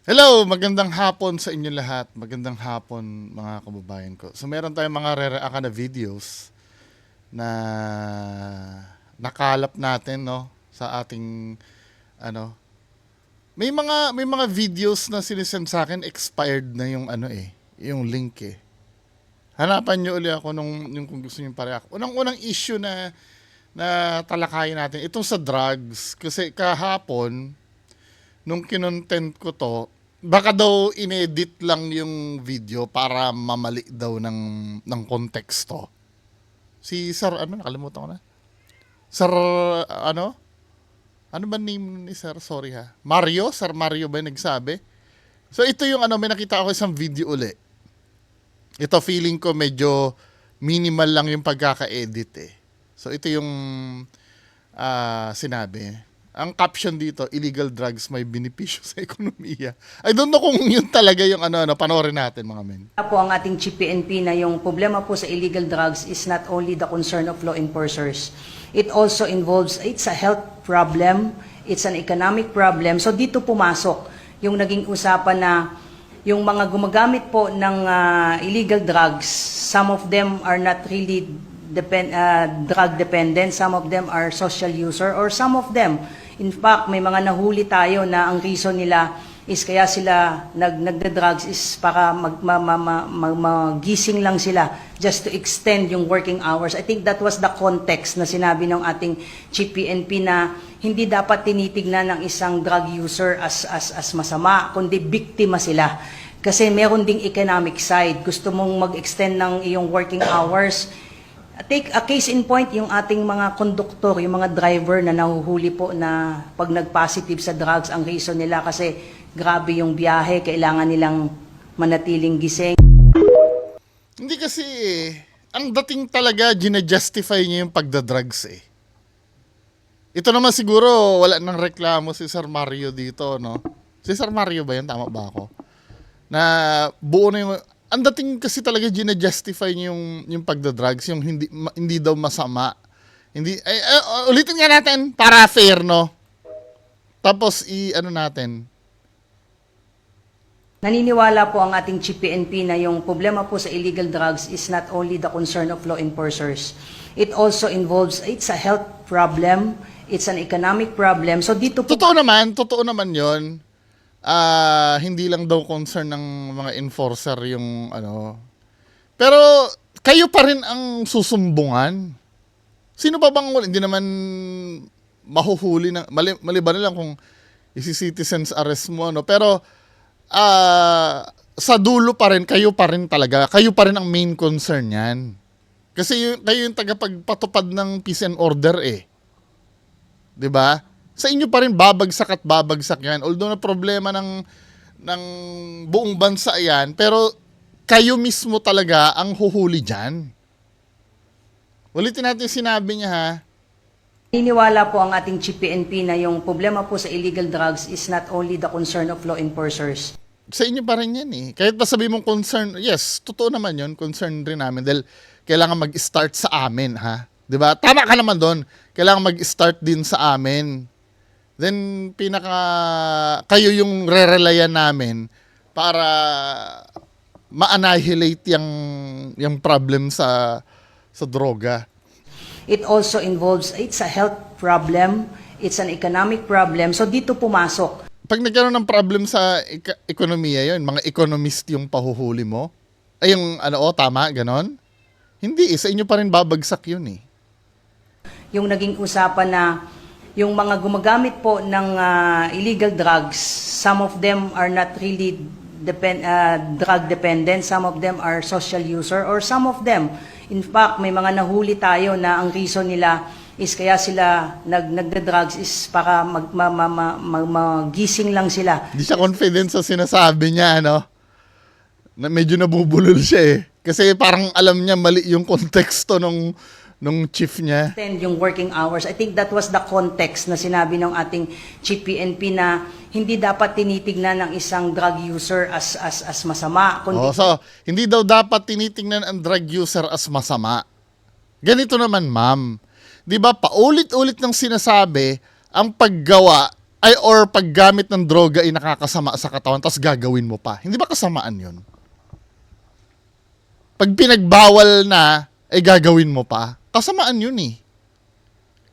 Hello, magandang hapon sa inyo lahat. Magandang hapon mga kababayan ko. So meron tayong mga re-react na videos na nakalap natin no sa ating ano. May mga videos na sinisend sa akin expired na yung yung link eh. Hanapan niyo uli ako nung yung kung gusto niyo pareak. Unang-unang issue na talakayin natin itong sa drugs kasi kahapon nung kinontent ko to, baka daw inedit lang yung video para mamali daw ng konteksto. Si Sir, nakalimutan ko na. Sir, ano? Ano ba name ni Sir? Sorry ha. Mario? Sir Mario ba yung nagsabi? So ito yung may nakita ako isang video uli. Ito feeling ko medyo minimal lang yung pagkaka-edit eh. So ito yung sinabi. Ang caption dito, illegal drugs may benepisyo sa ekonomiya. I don't know kung yun talaga yung panoorin natin mga men. Po ang ating Chief PNP na yung problema po sa illegal drugs is not only the concern of law enforcers. It also involves, it's a health problem, it's an economic problem. So dito pumasok yung naging usapan na yung mga gumagamit po ng illegal drugs, some of them are not really drug dependent, some of them are social user, or some of them, in fact, may mga nahuli tayo na ang reason nila is kaya sila nagda-drugs is para magising lang sila just to extend yung working hours. I think that was the context na sinabi ng ating Chief PNP na hindi dapat tinitignan ng isang drug user as masama, kundi biktima sila. Kasi meron ding economic side. Gusto mong mag-extend ng iyong working hours. Take a case in point, yung ating mga konduktor, yung mga driver na nahuhuli po na pag nag-positive sa drugs, ang reason nila kasi grabe yung biyahe, kailangan nilang manatiling gising. Hindi kasi ang dating talaga gina-justify niya yung pagda-drugs eh. Ito naman siguro wala nang reklamo si Sir Mario dito, no? Si Sir Mario ba yun? Tama ba ako? Na buo na yung ang dating kasi talaga gina-justify niya yung pagda-drugs, yung hindi daw masama. Hindi ulitin nga natin para fair, no? Tapos natin. Naniniwala po ang ating Chief PNP na yung problema po sa illegal drugs is not only the concern of law enforcers. It also involves, it's a health problem, it's an economic problem. So dito po... Totoo naman yon. Hindi lang daw concern ng mga enforcer yung Pero kayo pa rin ang susumbungan. Sino pa bang hindi naman mahuhuli na maliban na lang kung isi-citizens arrest mo pero sa dulo pa rin kayo pa rin talaga. Kayo pa rin ang main concern niyan. Kasi kayo yung tagapagpatupad ng peace and order eh. 'Di ba? Sa inyo pa rin babagsak at babagsak yan. Although na problema ng buong bansa yan, pero kayo mismo talaga ang huhuli dyan. Ulitin natin yung sinabi niya ha. Naniniwala po ang ating Chief PNP na yung problema po sa illegal drugs is not only the concern of law enforcers. Sa inyo pa rin yan eh. Kahit pa sabi mong concern, yes, totoo naman yun, concern rin namin dahil kailangan mag-start sa amin ha. 'Di ba? Tama ka naman doon. Kailangan mag-start din sa amin. Then kayo yung re-relayan namin para ma-annihilate yung problem sa droga. It also involves, it's a health problem, it's an economic problem. So dito pumasok. Pag nagkaroon ng problem sa ekonomiya yon, mga economist yung pahuhuli mo. Ay yung tama, ganon? Hindi sa inyo pa rin babagsak yun eh. Yung naging usapan na yung mga gumagamit po ng illegal drugs, some of them are not really drug dependent, some of them are social user, or some of them, in fact, may mga nahuli tayo na ang reason nila is kaya sila nagda-drugs is para magising lang sila. Hindi siya confident sa sinasabi niya, no? Na medyo nabubulol siya eh. Kasi parang alam niya mali yung konteksto nung chief niya. Extend yung working hours. I think that was the context na sinabi ng ating Chief PNP na hindi dapat tinitignan ng isang drug user as masama. Kundi so hindi daw dapat tinitingnan ang drug user as masama. Ganito naman, ma'am. 'Di ba paulit-ulit nang sinasabi ang paggawa ay or paggamit ng droga ay nakakasama sa katawan tapos gagawin mo pa. Hindi ba kasamaan yun? Pag pinagbawal na, ay gagawin mo pa. Kasamaan yun eh.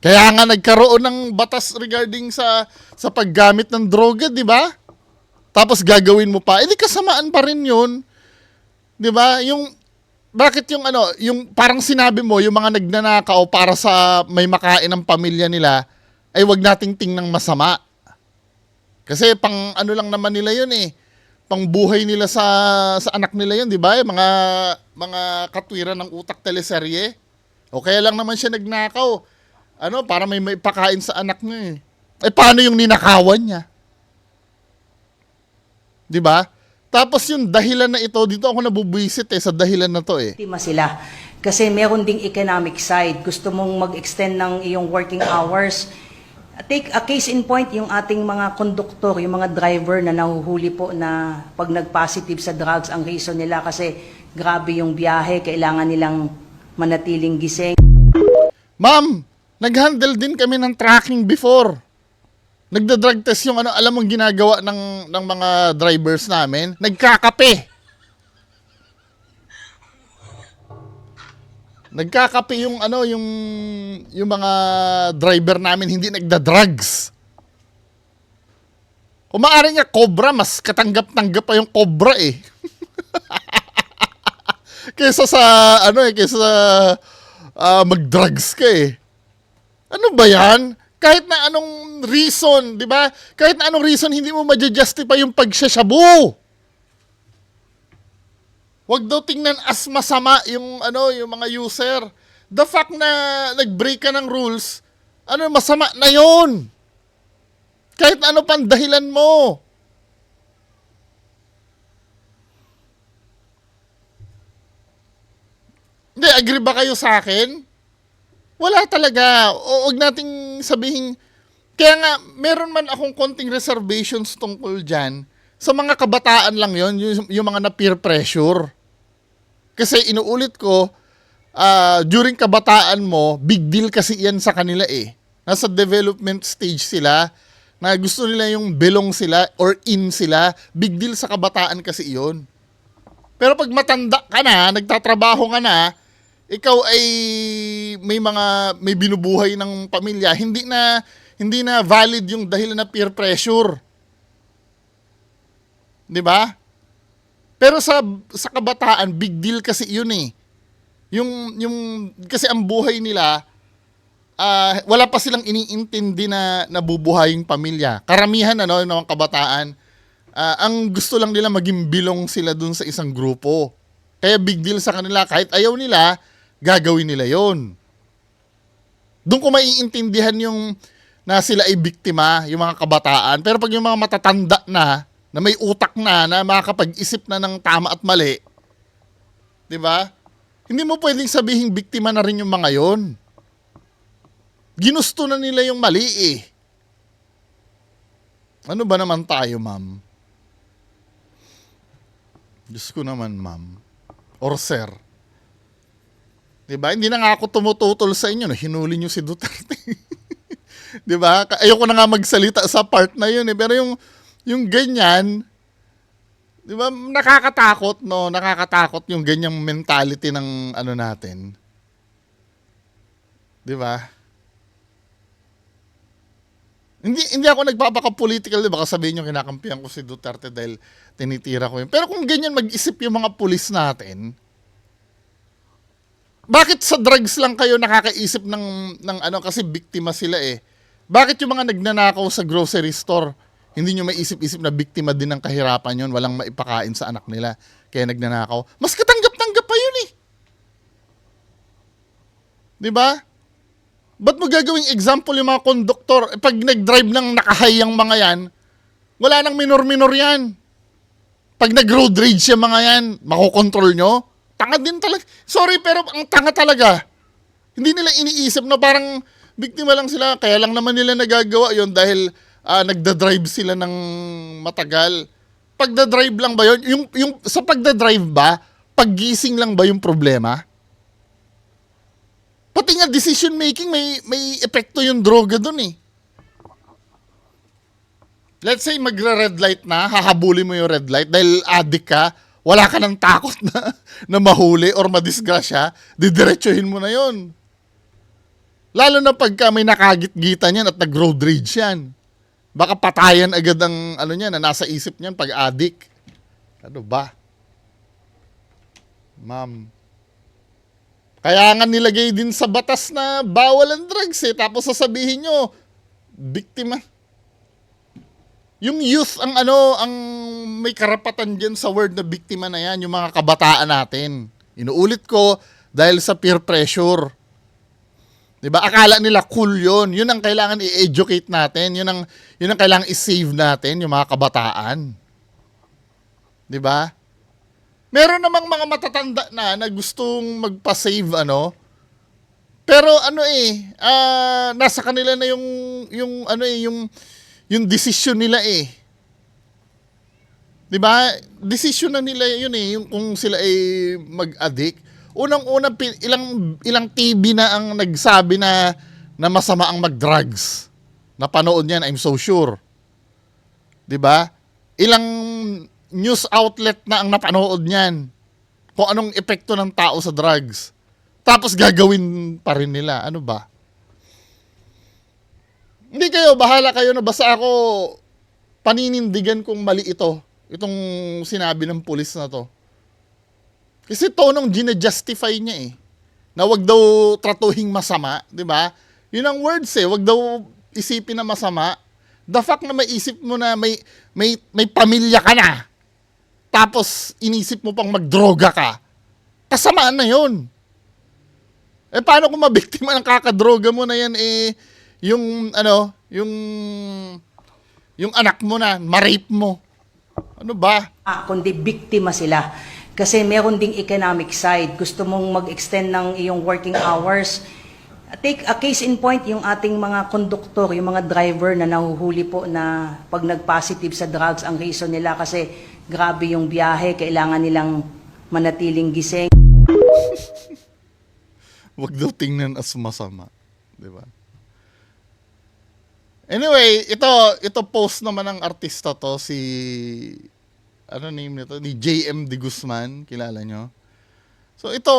Kaya nga nagkaroon ng batas regarding sa paggamit ng droga, di ba? Tapos gagawin mo pa. Eh di kasamaan pa rin yun. Di ba? Bakit yung parang sinabi mo, yung mga nagnanakaw para sa may makain ng pamilya nila, ay wag nating tingnang masama. Kasi pang ano lang naman nila yun eh. Pang buhay nila sa anak nila yun, di ba? Mga katwiran ng utak teleserye. O kaya lang naman siya nagnakaw. Para may pakain sa anak niya eh. Eh paano yung ninakawan niya? Di ba? Tapos yung dahilan na ito, dito ako nabubwisit sa dahilan na to eh. Biktima sila. Kasi meron ding economic side. Gusto mong mag-extend ng iyong working hours. Take a case in point, yung ating mga konduktor, yung mga driver na nahuhuli po na pag nag-positive sa drugs, ang reason nila kasi grabe yung biyahe, kailangan nilang manatiling gising. Ma'am, nag-handle din kami ng tracking before. Nagda-drug test yung alam mong ginagawa ng mga drivers namin, nagkakape. Nagkakape yung mga driver namin hindi nagda-drugs. Kung maaari nga cobra, mas katanggap-tanggap pa yung cobra eh. kaysa sa mag-drugs ka eh. Ano ba yan? Kahit na anong reason, di ba? Kahit na anong reason, hindi mo ma-justify yung pagsashabu. Wag daw tingnan as masama yung mga user. The fact na nag-break ka ng rules, masama na yon. Kahit ano pang dahilan mo. Hindi, agree ba kayo sa akin? Wala talaga. O, wag nating sabihin. Kaya nga, meron man akong konting reservations tungkol dyan. Sa mga kabataan lang yon, yung mga na peer pressure. Kasi inuulit ko, during kabataan mo, big deal kasi yan sa kanila eh. Nasa development stage sila, na gusto nila yung belong sila or in sila, big deal sa kabataan kasi iyon. Pero pag matanda ka na, nagtatrabaho ka na, ikaw ay may binubuhay ng pamilya, hindi na valid yung dahilan na peer pressure. 'Di ba? Pero sa kabataan, big deal kasi 'yun eh. Yung kasi ang buhay nila wala pa silang iniintindi na nabubuhaying pamilya. Karamihan ng mga kabataan, ang gusto lang nila maging bilong sila dun sa isang grupo. Kaya big deal sa kanila, kahit ayaw nila, gagawin nila 'yon. Doon ko maiintindihan yung na sila ay biktima, yung mga kabataan. Pero pag yung mga matatanda na may utak na makakapag-isip na ng tama at mali, 'di ba? Hindi mo pwedeng sabihin biktima na rin yung mga 'yon. Ginusto na nila yung mali eh. Ano ba naman tayo, ma'am? Diyos ko naman, ma'am. Or sir. Diba? Hindi na nga ako tumututol sa inyo. No? Hinuli nyo si Duterte. Diba? Ayoko na nga magsalita sa part na yun eh. Pero yung ganyan, diba? Nakakatakot, no? Nakakatakot yung ganyang mentality ng ano natin. Diba? Hindi ako nagpapaka-political, diba? Kasi sabihin nyo, kinakampihan ko si Duterte dahil tinitira ko yun. Pero kung ganyan mag-isip yung mga pulis natin, bakit sa drugs lang kayo nakakaisip ng ano, kasi biktima sila eh. Bakit yung mga nagnanakaw sa grocery store, hindi nyo maisip-isip na biktima din ng kahirapan yun, walang maipakain sa anak nila, kaya nagnanakaw? Mas katanggap-tanggap pa yun eh. Diba? Ba't mo gagawing example yung mga konduktor? Pag nag-drive ng nakahayang mga yan, wala nang minor-minor yan. Pag nag-road rage yung mga yan, makokontrol nyo? Tanga din talaga. Sorry, pero ang tanga talaga. Hindi nila iniisip na parang biktima lang sila. Kaya lang naman nila nagagawa yon dahil nagda-drive sila ng matagal. Pagda-drive lang ba yun? Sa pagda-drive ba, paggising lang ba yung problema? Pati nga decision making, may epekto yung droga dun eh. let's say magre-red light na, hahabulin mo yung red light dahil addict ka, wala ka ng takot na mahuli or madisgrasya, didiretsuhin mo na yon. Lalo na pagka may nakagit-gitan yan at nag-road rage yan. Baka patayan agad ang ano niya na nasa isip niyan pag addict. Ano ba? Ma'am. Kaya nga nilagay din sa batas na bawal ang drugs eh. Tapos sasabihin nyo, biktima. Yung youth ang ang may karapatan dyan sa word na biktima na yan, yung mga kabataan natin. Inuulit ko dahil sa peer pressure. 'Di ba? Akala nila cool 'yon. 'Yun ang kailangan i-educate natin. 'Yun ang kailangan i-save natin, yung mga kabataan. 'Di ba? Meron namang mga matatanda na gustong magpa-save Pero nasa kanila na yung decision nila eh. 'Di ba? Decision na nila 'yun eh, yung kung sila ay mag-addict. Unang-una ilang TV na ang nagsabi na masama ang mag-drugs. Napanood niyan, I'm so sure. 'Di ba? Ilang news outlet na ang napanood niyan kung anong epekto ng tao sa drugs. Tapos gagawin pa rin nila. Ano ba? Hindi kayo, bahala kayo na basta ako paninindigan kung mali ito. Itong sinabi ng pulis na to. Kasi tonong gina-justify niya eh. Na wag daw tratuhing masama, di ba? Yun ang words eh, wag daw isipin na masama. The fact na maisip mo na may pamilya ka na, tapos inisip mo pang magdroga ka, kasamaan na yun. Eh paano kung mabiktima ng kakadroga mo na yan yung anak mo na, ma-rape mo. Ano ba? Kundi biktima sila. Kasi meron ding economic side. Gusto mong mag-extend ng iyong working hours. Take a case in point, yung ating mga konduktor, yung mga driver na nahuhuli po na pag nag-positive sa drugs, ang reason nila kasi grabe yung biyahe, kailangan nilang manatiling gising. Wag daw tingnan as masama. Di ba? Anyway, ito post naman ng artista to, si name nito? Ni JM De Guzman, kilala nyo? So ito,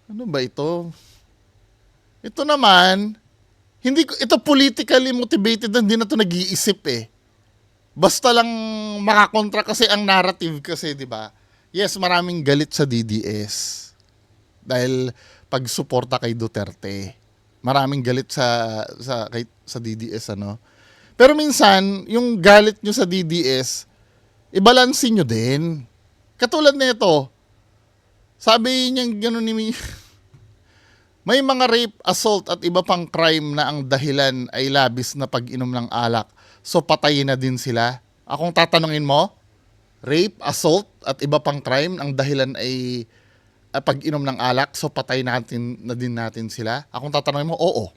ano ba ito? Ito naman, ito politically motivated, hindi na ito nag-iisip eh. Basta lang makakontra kasi ang narrative kasi, di ba? Yes, maraming galit sa DDS. Dahil pagsuporta kay Duterte. Maraming galit sa DDS, Pero minsan, yung galit nyo sa DDS, ibalansin nyo din. Katulad nito, sabi niya gano'n ni may mga rape, assault at iba pang crime na ang dahilan ay labis na pag-inom ng alak. So patayin na din sila. Akong tatanungin mo, rape, assault at iba pang crime, ang dahilan ay pag-inom ng alak, so patay na din natin sila. Akong tatanungin mo, oo.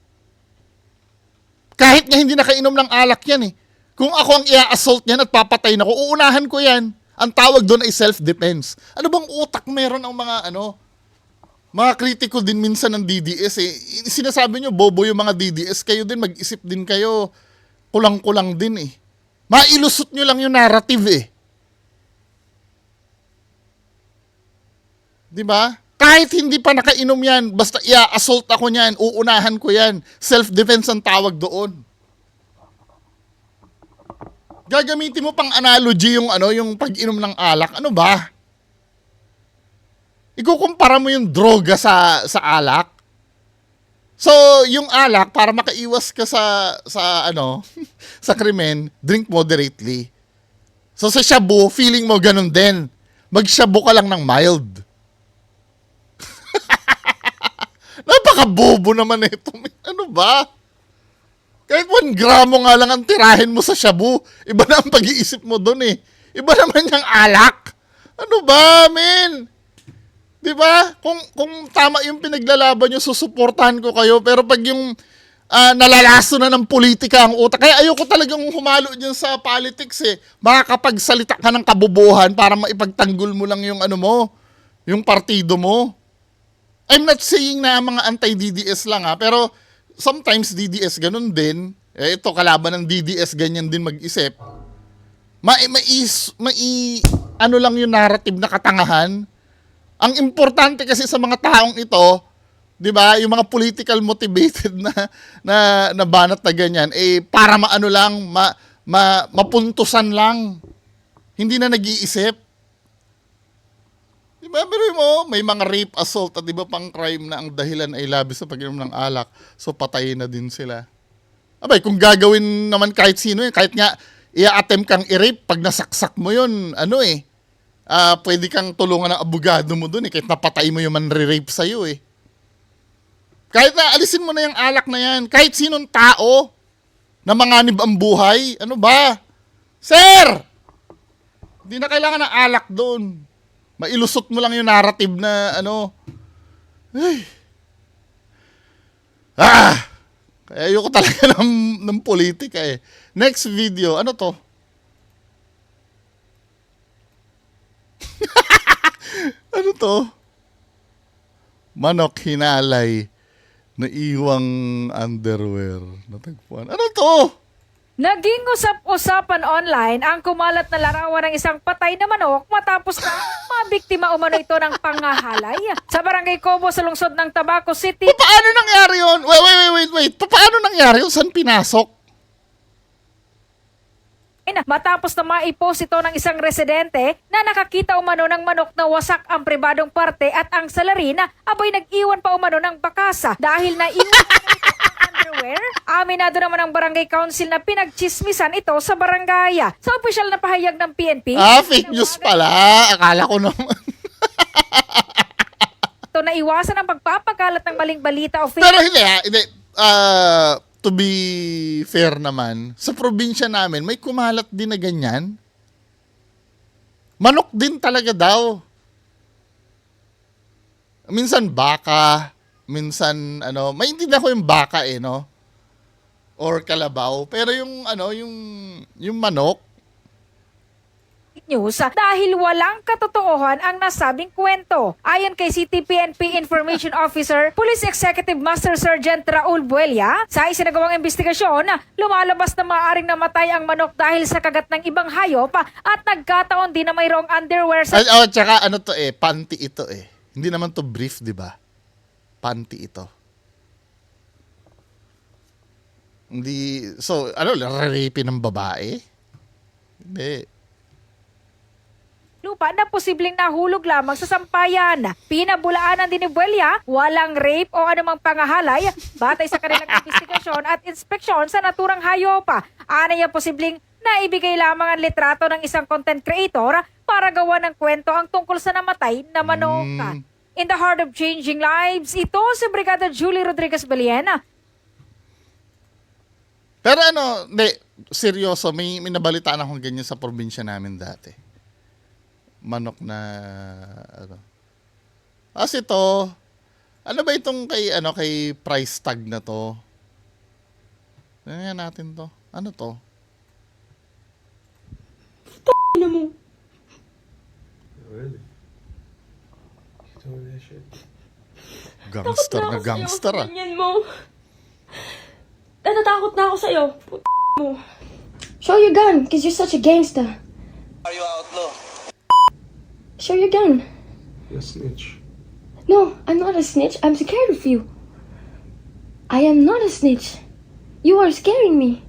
Kahit nga hindi nakainom ng alak yan eh. Kung ako ang i-assault niyan at papatayin ako, uunahan ko yan. Ang tawag doon ay self-defense. Ano bang utak meron ang mga kritiko din minsan ng DDS eh. Sinasabi nyo, bobo yung mga DDS, kayo din, mag-isip din kayo. Kulang-kulang din eh. Mailusot nyo lang yung narrative eh. Di ba? Kahit hindi pa nakainom yan, basta i-assault ako niyan, uunahan ko yan. Self-defense ang tawag doon. Gagamitin mo pang analogy yung pag-inom ng alak. Ano ba? Ikukumpara mo yung droga sa alak. So, yung alak, para makaiwas ka sa sa krimen, drink moderately. So, sa shabu, feeling mo ganun din. Mag-shabu ka lang ng mild. Napaka-bobo naman ito. Ano ba? Kahit 1 gramo nga lang ang tirahin mo sa shabu, iba na ang pag-iisip mo doon eh. Iba naman yung alak. Ano ba, men? Di ba? Kung tama yung pinaglalaban nyo, susuportahan ko kayo. Pero pag yung nalalaso na ng politika ang utak, kaya ayoko talagang humalo dyan sa politics eh. Makakapagsalita ka ng kabubuhan para maipagtanggol mo lang yung yung partido mo. I'm not saying na mga anti-DDS lang pero sometimes DDS ganun din. Eh, ito, kalaban ng DDS, ganyan din mag-isip. Ano lang yung narrative na katangahan. Ang importante kasi sa mga taong ito, 'di ba, yung mga political motivated na banat na ganyan, eh para maano lang, mapuntusan lang. Hindi na nag-iisip. 'Di ba, pero mo, may mga rape, assault at 'di ba pang crime na ang dahilan ay labis na pag-inom ng alak. So patayin na din sila. Abay, kung gagawin naman kahit sino yun, kahit nga i-attempt kang i-rape, pag nasaksak mo yun, pwede kang tulungan ng abogado mo dun kahit napatay mo yung manre-rape sa'yo Kahit na alisin mo na yung alak na yan, kahit sinong tao na manganib ang buhay, ano ba? Sir! Hindi na kailangan ng alak doon. Mailusot mo lang yung narrative na Ay. Kaya ayoko talaga ng politika Next video, ano to? Ano to? Manok hinalay na iwang underwear. Natagpuan. Ano to? Naging usap-usapan online ang kumalat na larawan ng isang patay na manok matapos na mabiktima umano ito ng pangahalay sa barangay Cobo sa lungsod ng Tabaco City. Paano nangyari yun? Wait. Paano nangyari yun? Saan pinasok? Matapos na maipost ito ng isang residente na nakakita umano ng manok na wasak ang pribadong parte at ang salarin abay nag-iwan pa umano ng bakasa dahil naiwan ang underwear. Aminado naman ang barangay council na pinagchismisan ito sa barangay. Sa opisyal na pahayag ng PNP, Fake news pala. Akala ko naman. ito na iwasan ang pagpapakalat ng maling balita o Pero hindi. To be fair naman, sa probinsya namin, may kumalat din na ganyan. Manok din talaga daw. Minsan baka, minsan maintindihan ko yung baka no? Or kalabaw. Pero yung manok, news dahil walang katotohanan ang nasabing kwento. Ayon kay CTPNP Information Officer, Police Executive Master Sergeant Raul Buelia, sa isinagawang investigasyon, lumalabas na maaaring namatay ang manok dahil sa kagat ng ibang hayop at nagkataon din na mayroong underwear sa... tsaka panty ito Hindi naman to brief, di ba? Panty ito. Hindi, so, rape ng babae? Hindi. lupa na posibleng nahulog lamang sa sampayan. Pinabulaanan din ni Buelia, walang rape o anumang pangahalay batay sa kanilang investigasyon at inspeksyon sa naturang hayop. Anay posibleng naibigay lamang ang litrato ng isang content creator para gawa ng kwento ang tungkol sa namatay na manok. In the heart of changing lives, ito si Brigada Julie Rodriguez Beliena. Pero seryoso, may nabalitaan akong ganyan sa probinsya namin dati. Manok na As ito, ano ba itong kay price tag na to? Tingnan natin to. Ano to? Ano mo? Really? You told me that shit? Gangster na gangster Ganyan mo. Natatakot na ako sa'yo. Mo. Show your gun, cause you're such a gangster. Are you outlaw? Show your gun. You're a snitch. No, I'm not a snitch. I'm scared of you. I am not a snitch. You are scaring me.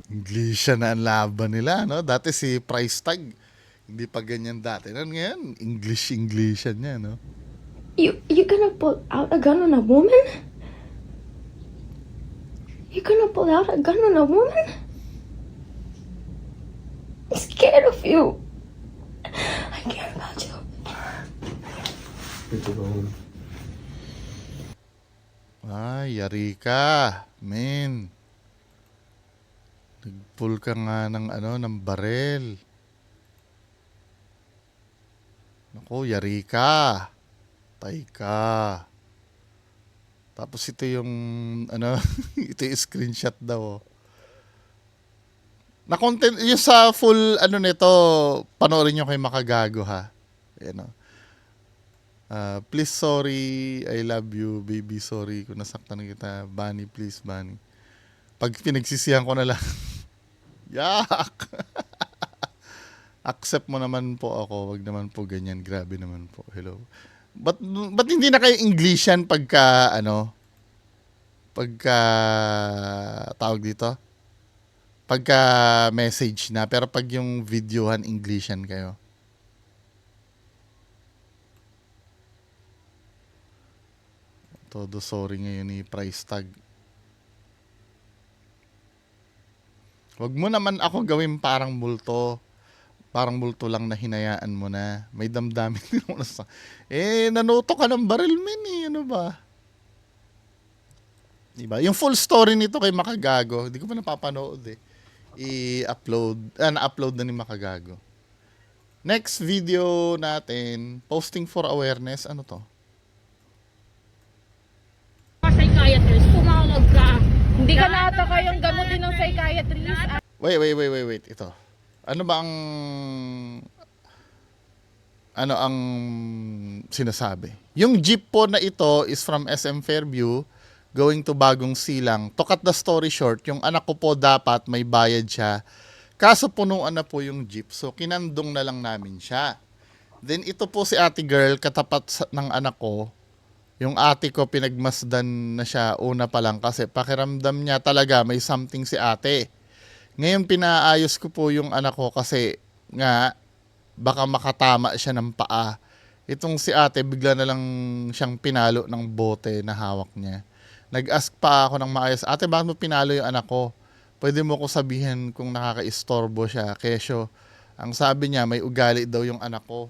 Englisha na ang laban nila, no? Dati si price tag, hindi pa ganyan dati. Ngayon, Englishan niya, no? You gonna pull out a gun on a woman? You gonna pull out a gun on a woman? I'm scared of you. I care about you. Need to go home. Ay, yari ka, men. Nagpull ka nga ng barel. Naku, yari ka. Tay ka. Tapos ito yung, ito yung screenshot daw. Na-content, yung sa full, nito, panoorin nyo kay Makagago, ha? Ayan, please, sorry, I love you, baby, sorry kung nasaktan kita. Bunny, please, Bunny. Pag pinagsisihan ko na lang, yak! Accept mo naman po ako, wag naman po ganyan, grabe naman po, hello. Ba't hindi na kayo Englishan pagka, tawag dito? Pagka message na, pero pag yung videohan, Englishan kayo. Todo sorry ngayon ni price tag. Wag mo naman ako gawin parang multo. Parang multo lang na hinayaan mo na. May damdamin din mo na sa... nanuto ka ng baril, men eh. Ano ba? Diba? Yung full story nito kay Makagago, hindi ko pa napapanood eh. Na-upload na ni Makagago. Next video natin, posting for awareness. Ano to? Psychiatrist, tumawag ka. Hindi ka nata kayang gamutin ng psychiatrist. Wait. Ito. Ano ba ang sinasabi? Yung jeep po na ito is from SM Fairview going to Bagong Silang. To cut the story short, yung anak ko po dapat may bayad siya. Kaso punuan na po yung jeep. So kinandong na lang namin siya. Then ito po si ate girl, katapat ng anak ko. Yung ate ko pinagmasdan na siya una pa lang kasi pakiramdam niya talaga may something si ate. Ngayon pinaayos ko po yung anak ko kasi nga baka makatama siya ng paa. Itong si ate bigla na lang siyang pinalo ng bote na hawak niya. Nag-ask pa ako ng maayos, ate bakit mo pinalo yung anak ko? Pwede mo ko sabihin kung nakakaistorbo siya. Kesyo, ang sabi niya may ugali daw yung anak ko.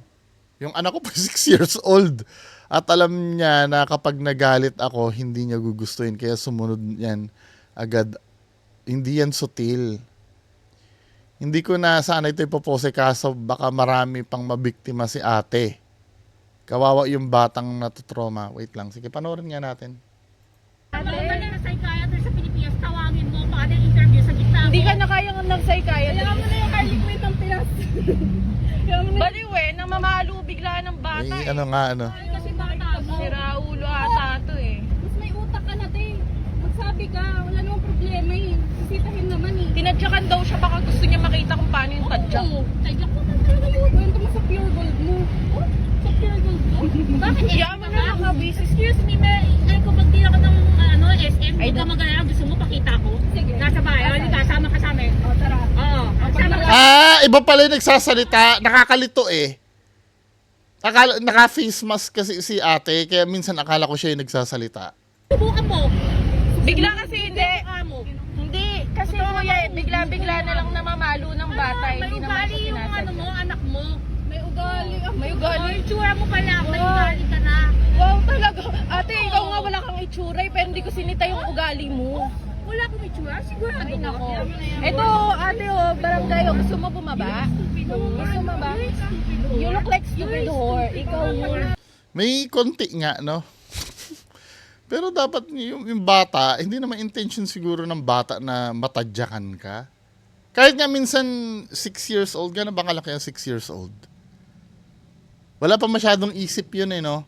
Yung anak ko po 6 years old. At alam niya na kapag nagalit ako, hindi niya gugustuhin. Kaya sumunod yan agad. Hindi yan sutil. Hindi ko na sana ito ipopose kaso baka marami pang mabiktima si ate. Kawawa yung batang natutroma. Wait lang. Sige, panoorin nga natin. Tumawag na psychiatrist sa Pilipinas, tawagin mo, baka ng interview sa gitna. Hindi ka na kayang nag-psychiatrist. Kaya mo na yung Harley Quinn ng Pinas. Baliwe, namamalo bigla ng bata May eh. ano. Kasi bata mo. Sira ulo ata to eh. Mas may utak ka na din. Magsabi ka, wala namang problema eh. Sisitahin naman eh. Tinadyakan daw siya, baka gusto niya makita kung paano yung tadyak. Oo, tadyak ko talaga yun. Kwento mo sa pure gold mo. Oh, sa pure gold mo? Bakit eh? Yaman na nakabisi. Excuse me, may kapag di ako ng SM, huwag ka mag-alala, gusto mo pakita ko? Sige. Nasa bahay, halika, sama ka sa amin. O, tara. Oo, sama ka. Iba pala yung nagsasalita. Nakakalito eh. Naka-face mask kasi si ate, kaya minsan akala ko siya yung nagsasalita. Subukan mo. Bigla kasi hindi. Hindi, kasi kuya, bigla-bigla na lang namamalo ng bata. Hindi naman siya sinasadya. Yung anak mo. May ugali. May ugali. Yung itsura mo pala, may ugali ka na. Wow, talaga. Ate, ikaw nga wala kang itsura, pero hindi ko sinita yung ugali mo. Wala akong itsura? Sigurado ay, nako. Ito, ate, barangay, gusto mo bumaba? Gusto mo ba? You look like stupid whore. Ikaw whore. May konti nga, no? Pero dapat yung bata, hindi naman intention siguro ng bata na matadyakan ka. Kahit nga minsan 6 years old, gano'n ba kalaki ang 6 years old? Wala pa masyadong isip yun eh, no?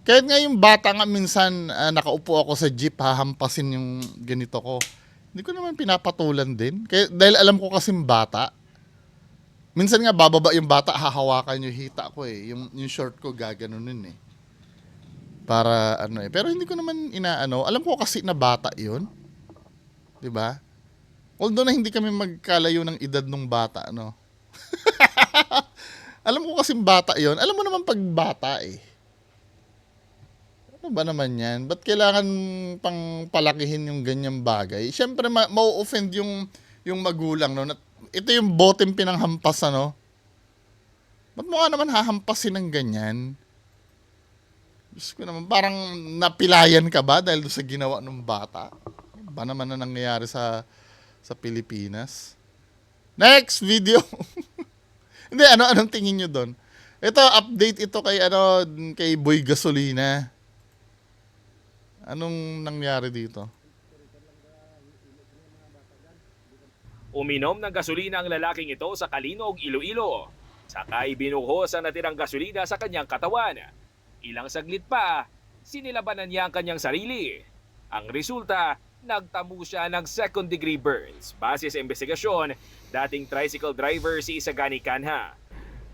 Kahit nga yung bata nga minsan nakaupo ako sa jeep, hahampasin yung ganito ko. Hindi ko naman pinapatulan din. Dahil alam ko kasing bata. Minsan nga bababa yung bata, hahawakan yung hita ko eh. Yung short ko gaganunin eh. Para ano eh. Pero hindi ko naman inaano. Alam ko kasi na bata yun. 'Di ba? Although na hindi kami magkalayo ng edad ng bata, no? Alam ko kasing bata yun. Alam mo naman pag bata eh. Ano ba naman yan? Ba't kailangan pang palakihin yung ganyang bagay? Siyempre, mau-offend yung magulang, no? Ito yung boteng pinanghampas, ano? Ba't mo nga naman hahampasin ng ganyan? Diyos ko naman, parang napilayan ka ba dahil sa ginawa ng bata? Ano ba naman na nangyayari sa Pilipinas? Next video! Hindi, anong tingin nyo doon? Ito, update ito kay Boy Gasolina. Anong nangyari dito? Uminom ng gasolina ang lalaking ito sa Kalinog, Iloilo. Saka ibinuhos ang natirang gasolina sa kanyang katawan. Ilang saglit pa, sinilabanan niya ang kanyang sarili. Ang resulta, nagtamo siya ng second-degree burns. Base sa investigasyon, dating tricycle driver si Isagani Canha.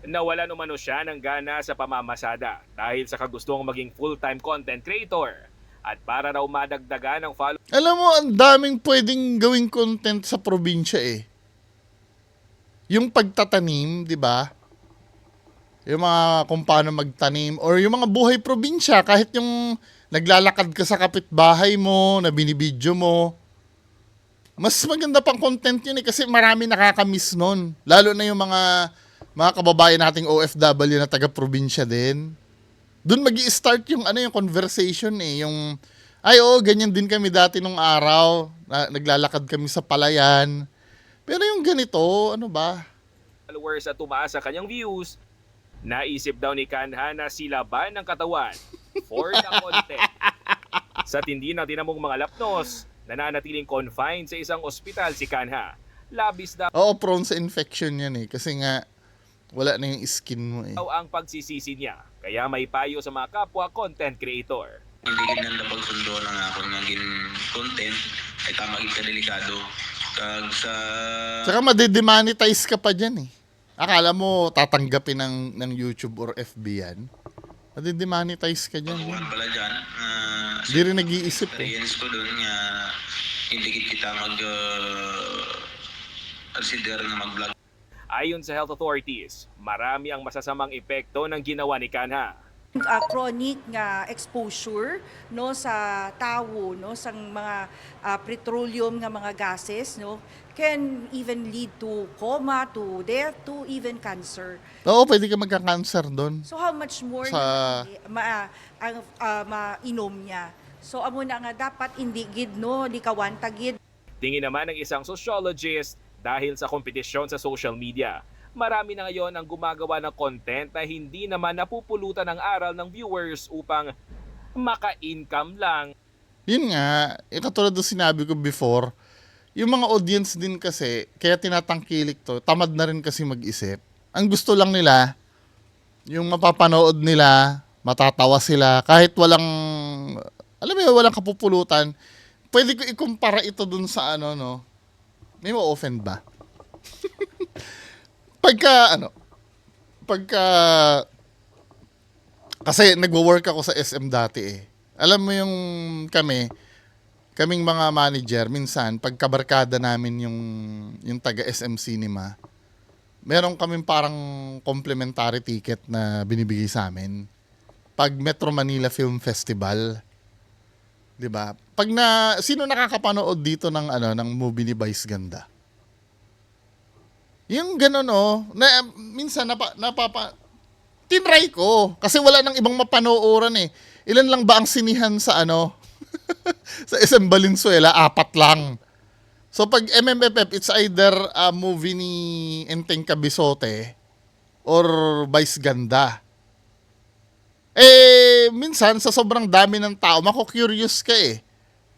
Nawalan umano siya ng gana sa pamamasada dahil sa kagustong maging full-time content creator at para raw madagdagan ng follow. Alam mo, ang daming pwedeng gawing content sa probinsya eh. Yung pagtatanim, di ba? Yung mga kung paano magtanim or yung mga buhay probinsya, kahit yung naglalakad ka sa kapitbahay mo, na binibidyo mo. Mas maganda pang content yun eh kasi marami nakakamiss nun. Lalo na yung mga kababayan nating OFW na taga-probinsya din. Doon magi-start yung yung conversation eh, yung ay ganyan din kami dati nung araw, naglalakad kami sa palayan. Pero yung ganito, ano ba? Followers at tumaas sa kanyang views, naisip daw ni Canha na silaban ng katawan for the content. Sa tindi ng tinamong mga lapnos, nananatiling confined sa isang ospital si Canha. Labis daw Oo, prone sa infection yan eh, kasi nga wala na yung skin mo eh. ang pagsisisi niya, kaya may payo sa mga kapwa content creator. Hindi ganyan na pagsundo lang ako ng content ay tama ka delikado. Kag sa Tsaka madedemonetize ka pa dyan eh. Akala mo tatanggapin ng YouTube or FB yan. Madedemonetize ka dyan. pagkuhan pala dyan, Hindi rin nag-iisip eh. experience ko doon nga hindi kita consider na mag-vlog. Ayon sa health authorities, marami ang masasamang epekto ng ginawa ni Canha. Chronic nga exposure no sa tawo no sang mga petroleum nga mga gases no can even lead to coma, to death, to even cancer. Oo, pwede ka magka-cancer doon. So how much more Sa- ang mainom niya. So amo na nga dapat hindi gid no likawan tagid. Tingin naman ng isang sociologist, dahil sa kompetisyon sa social media, marami na ngayon ang gumagawa ng content na hindi naman napupulutan ng aral ng viewers upang maka-income lang. Yun nga, katulad doon sinabi ko before, yung mga audience din kasi, kaya tinatangkilik to, tamad na rin kasi mag-isip. Ang gusto lang nila, yung mapapanood nila, matatawa sila, kahit walang, alam mo yun, walang kapupulutan. Pwede ko ikumpara ito dun sa no? May ma-offend ba? Kasi nagwo-work ako sa SM dati eh. Alam mo yung kaming mga manager, minsan, pagkabarkada namin yung taga SM Cinema, meron kaming parang complimentary ticket na binibigay sa amin. Pag Metro Manila Film Festival, 'di ba? Sino nakakapanood dito ng movie ni Vice Ganda? Yung gano'n na minsan tinry ko kasi wala nang ibang mapanooran eh. Ilan lang ba ang sinihan sa sa SM Valenzuela? 4 lang. So pag MMFF, it's either a movie ni Enteng Cabisote or Vice Ganda. Minsan sa sobrang dami ng tao, mako-curious ka eh.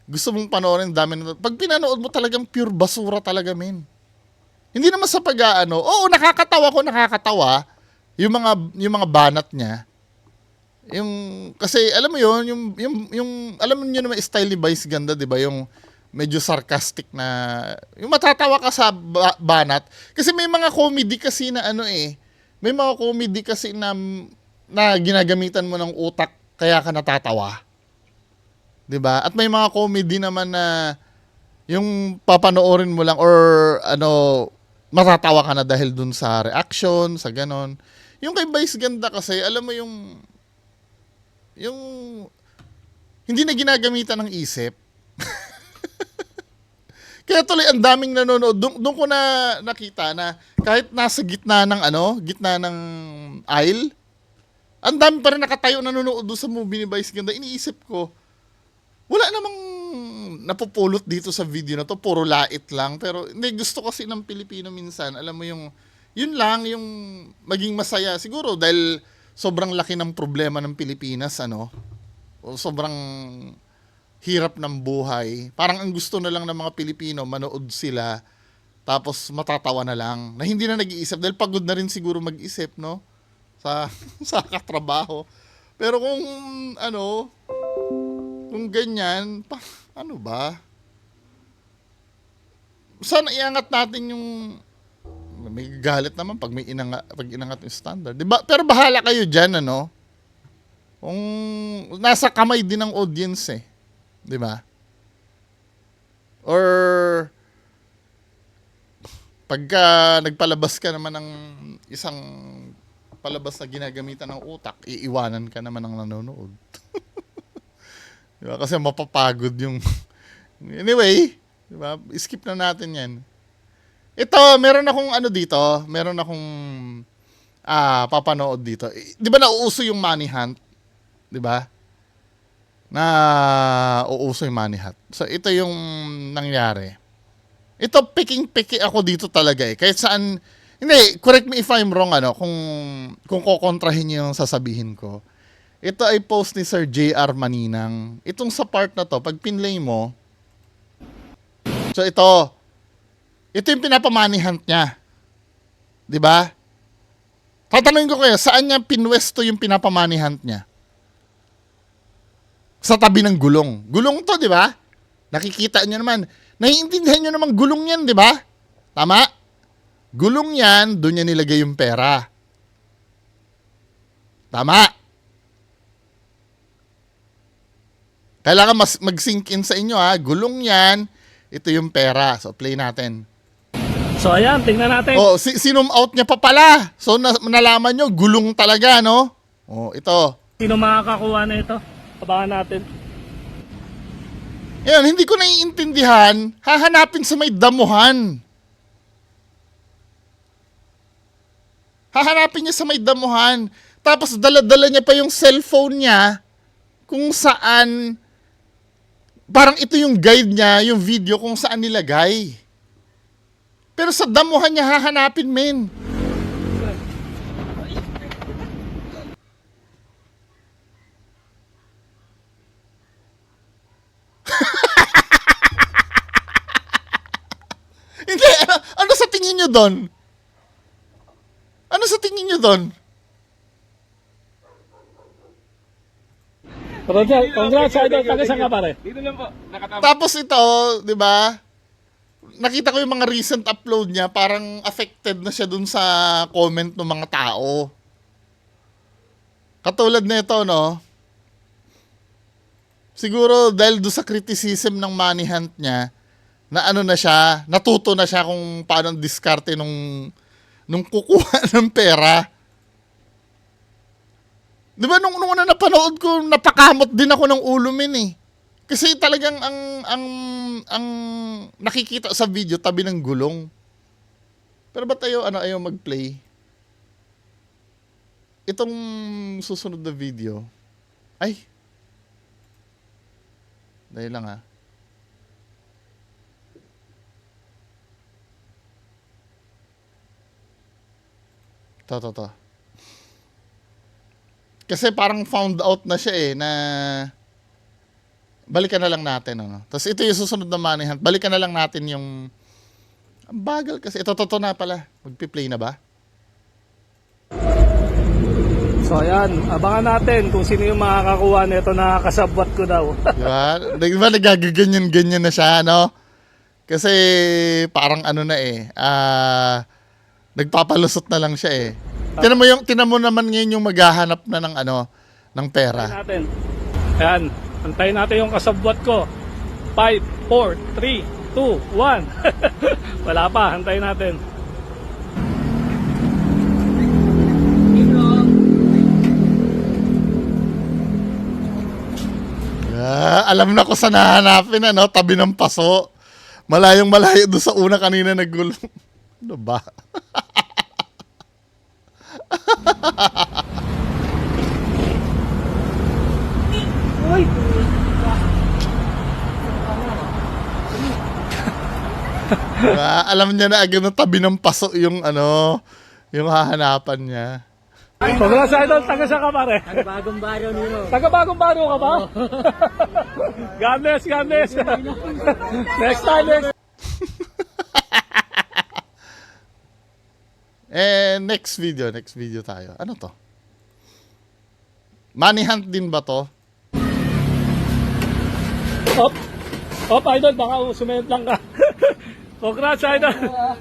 Gusto mong panoorin dami ng. Pag pinanood mo talagang pure basura talaga, men. Hindi naman sa oo, nakakatawa yung mga banat niya. Kasi alam mo yun, yung alam niyo naman style ni Vice Ganda, 'di ba? Yung medyo sarcastic na yung matatawa ka sa banat kasi may mga comedy kasi na may mga comedy kasi na ginagamitan mo ng utak kaya ka natatawa. 'Di ba? At may mga comedy naman na yung papanoorin mo lang or matatawa ka na dahil dun sa reaction, sa ganon. Yung kay Vice Ganda kasi, alam mo yung hindi na ginagamitan ng isip. Kaya tuloy ang daming nanonood. Doon ko na nakita na kahit nasa gitna ng aisle, ang dami pa rin nakatayo nanonood doon sa movie ni Vice Ganda. Iniisip ko, wala namang napupulot dito sa video na to, puro lait lang. Pero hindi, gusto kasi ng Pilipino minsan, alam mo yun lang, yung maging masaya. Siguro dahil sobrang laki ng problema ng Pilipinas, o sobrang hirap ng buhay. Parang ang gusto na lang ng mga Pilipino, manood sila, tapos matatawa na lang. Na hindi na nag-iisip, dahil pagod na rin siguro mag-isip, no? Sa katrabaho. Pero kung ganyan, ano ba? sana iangat natin yung, may galit naman pag inangat yung standard. Diba? Pero bahala kayo dyan, ano? Kung nasa kamay din ng audience eh. Diba? Or pagka nagpalabas ka naman ng isang palabas na ginagamitan ng utak, iiwanan ka naman ng nanonood. Diba? Kasi mapapagod yung... Anyway, diba? Skip na natin yan. Ito, meron akong ano dito, meron akong papanood dito. Di ba nauuso yung money hunt? Di ba? Uuso yung money hunt. So, ito yung nangyari. Ito, piki ako dito talaga eh. Kahit saan, hindi, correct me if I'm wrong, ano, kung kukontrahin niyo yung sasabihin ko. Ito ay post ni Sir J.R. Maninang. Itong sa part na to, pag pinlay mo, so ito yung pinapa-money hunt niya. 'Di ba? Tatanungin ko kayo, saan niya pinwesto yung pinapa-money hunt niya? Sa tabi ng gulong. Gulong to, 'di ba? Nakikita niyo naman. Naiintindihan niyo naman gulong 'yan, 'di ba? Tama? Gulong 'yan, doon niya nilagay yung pera. Tama? Kailangan mag-sink in sa inyo ha. Gulong 'yan, ito yung pera. So play natin. So ayan, tingnan natin. Oh, sinum out niya pa pala. So nalaman nyo, gulong talaga, no? Oh, ito. Sino makakakuha na ito? Abangan natin. Yan, hindi ko naiintindihan. Hahanapin sa may damuhan. Hahanapin niya sa may damuhan. Tapos dala-dala niya pa yung cellphone niya kung saan, parang ito yung guide niya, yung video kung saan nilagay. Pero sa damuhan niya hahanapin, men. Hindi, ano sa tingin niyo doon? Ano sa tingin niyo doon? Roger, congrats, idol. Taga saan ka pare? Dito lang po. Tapos ito, 'di ba? Nakita ko yung mga recent upload niya, parang affected na siya dun sa comment ng mga tao. Katulad nito, no? Siguro dahil doon sa criticism ng money hunt niya, na ano na siya, natuto na siya kung paano diskarte nung kukuha ng pera. Di ba nung una napanood ko, napakamot din ako ng ulo, men eh. Kasi talagang ang nakikita sa video, tabi ng gulong. Pero ba't ayaw mag-play? Itong susunod na video. Ay. Dahil lang ha. To. Kasi parang found out na siya eh, na balikan na lang natin, ano. Tapos ito yung susunod na money hunt. Balikan na lang natin yung... Ang bagal kasi. Ito, totoo na pala. Magpi-play na ba? So ayan, abangan natin kung sino yung makakakuha nito na kasabwat ko daw. Diba nagaganyan-ganyan na siya, no? Kasi parang ano na eh. Nagpapalusot na lang siya eh. Tinan mo naman ngayon yung maghahanap na ng ano, ng pera. Antayin natin. Ayan, antayin natin yung kasabwat ko. 5, 4, 3, 2, 1. Wala pa, antayin natin. Alam na ko saan nahanapin, ano, tabi ng paso. Malayong malayo doon sa una kanina naggulong. Ano ba? Diba? Alam niya na agad na tabi ng paso yung ano, yung hahanapan niya. Congrats, idol. Taga saan ka pare? Taga Bagong Baro nilo. Taga Bagong Baro ka ba? God bless, God bless. Next time, next. Next video tayo. Ano to? Money hunt din ba to? Op, idol, baka sumayot lang ka. Congrats, idol.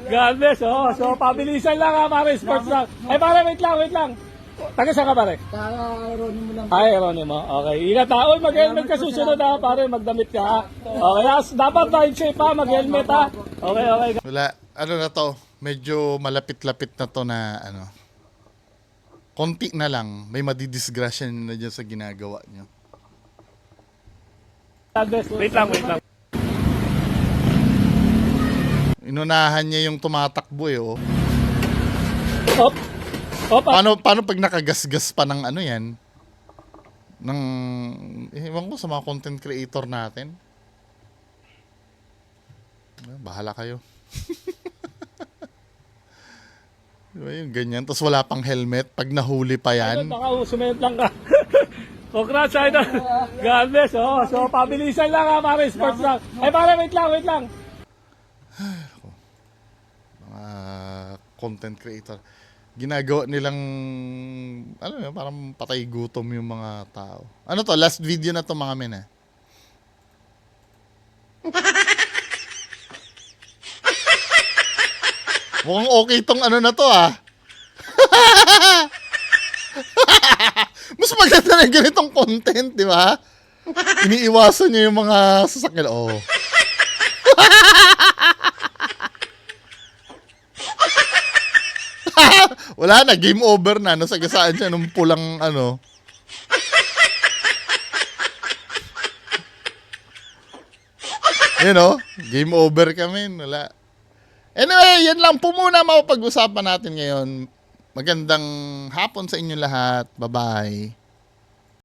God bless. Oh, so, pabilisan lang ha, pare. Sports lang. Ay, pare, wait lang. Taga saan ka, pare? Kaka-Ronimo lang. Ay, Ronimo. Okay. Ingat ha. Uy, mag-helmet ka susunod ha, pare. Magdamit ka ha. Okay, dapat na shape ha. Mag-helmet ha. Okay. Wala, ano na to, medyo malapit-lapit na to na ano. Konti na lang, may madidisgrasya na dyan sa ginagawa nyo. God bless. Wait lang. Inunahan niya yung tumatakbo eh, oh. Op. Paano pag nakagasgas pa ng ano yan? Ng, ewan ko sa mga content creator natin. Bahala kayo. Diba yung ganyan? Tapos wala pang helmet. Pag nahuli pa yan. Sumunod lang ka. Congrats, idol. God bless. Oh, so, pabilisan lang ha, pare. Sports lang. Ay, pare, wait lang. Mga content creator. Ginagawa nilang, ano yun, parang patay gutom yung mga tao. Ano to? Last video na to mga men, Mukhang okay tong ano na to, Mas maganda na yung ganitong content, di ba? Iniiwasan niyo yung mga sasakyan. Oh. Wala na, game over na. Nasagasaan siya nung pulang ano. You know, game over kami. Wala. Anyway, yan lang po muna mapag-usapan natin ngayon. Magandang hapon sa inyo lahat. Bye-bye.